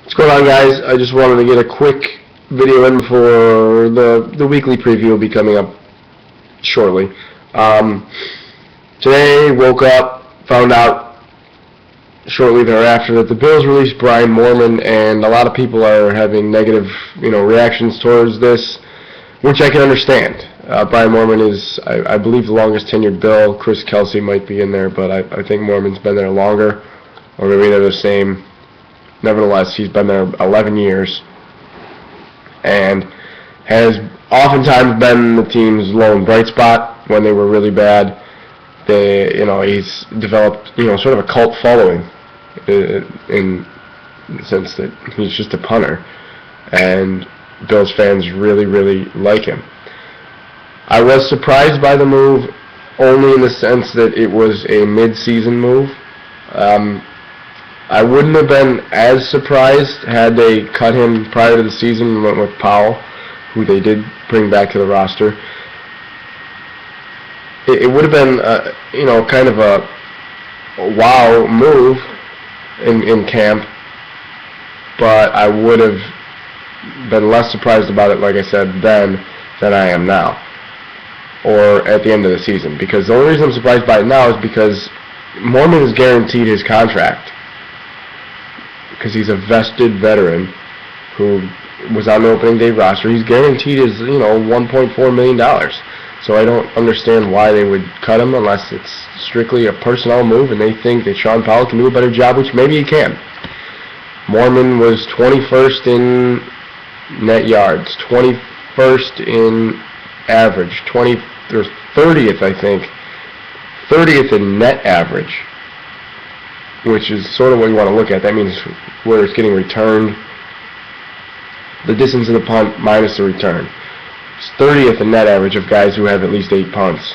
What's going on, guys? I just wanted to get a quick video in before the weekly preview will be coming up shortly. Today, woke up, found out shortly thereafter that the Bills released Brian Moorman, and a lot of people are having negative, reactions towards this, which I can understand. Brian Moorman is, I believe, the longest tenured Bill. Chris Kelsey might be in there, but I think Moorman's been there longer, or maybe they're the same. Nevertheless, he's been there 11 years and has oftentimes been the team's lone bright spot when they were really bad. He's developed, sort of a cult following in the sense that he's just a punter, and Bills fans really, really like him. I was surprised by the move only in the sense that it was a mid-season move. I wouldn't have been as surprised had they cut him prior to the season and went with Powell, who they did bring back to the roster. It would have been, kind of a wow move in camp, but I would have been less surprised about it, like I said, then than I am now, or at the end of the season. Because the only reason I'm surprised by it now is because Moorman is guaranteed his contract, because he's a vested veteran who was on the opening day roster. He's guaranteed his, $1.4 million. So I don't understand why they would cut him unless it's strictly a personnel move and they think that Sean Powell can do a better job, which maybe he can. Moorman was 21st in net yards, 21st in average, 30th, I think, 30th in net average, which is sort of what you want to look at. That means where it's getting returned, the distance of the punt minus the return. It's 30th in net average of guys who have at least 8 punts,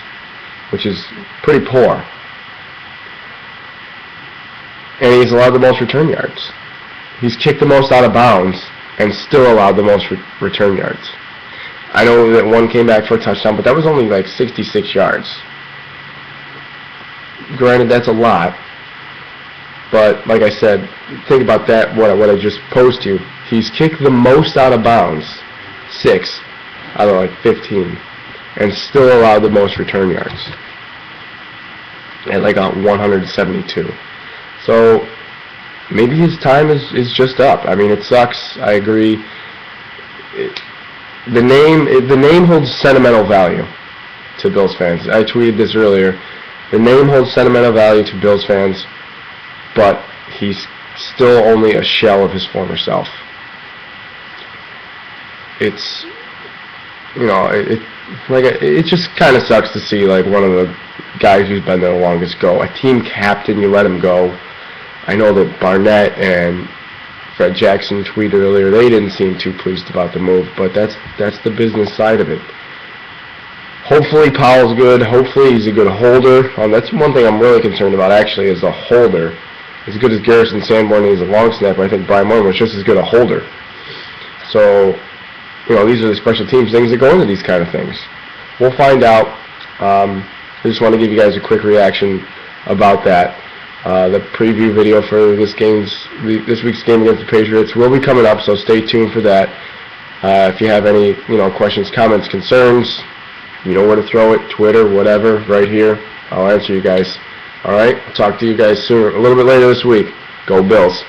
which is pretty poor. And he's allowed the most return yards. He's kicked the most out of bounds and still allowed the most return yards. I know that one came back for a touchdown, but that was only like 66 yards. Granted, that's a lot. But, like I said, think about that, what I just posed to you. He's kicked the most out of bounds, 6 out of like 15, and still allowed the most return yards at like 172. So, maybe his time is just up. I mean, it sucks, I agree. The name holds sentimental value to Bills fans. I tweeted this earlier. The name holds sentimental value to Bills fans, but he's still only a shell of his former self. It's, it just kind of sucks to see like one of the guys who's been there the longest go. A team captain, you let him go. I know that Barnett and Fred Jackson tweeted earlier, they didn't seem too pleased about the move, but that's the business side of it. Hopefully Powell's good. Hopefully he's a good holder. That's one thing I'm really concerned about, actually, is a holder. As good as Garrison Sanborn is a long snapper, I think Brian Moorman was just as good a holder. So, these are the special teams things that go into these kind of things. We'll find out. I just want to give you guys a quick reaction about that. The preview video for this week's game against the Patriots will be coming up, so stay tuned for that. If you have any, questions, comments, concerns, you know where to throw it, Twitter, whatever, right here. I'll answer you guys. All right, I'll talk to you guys soon, a little bit later this week. Go Bills.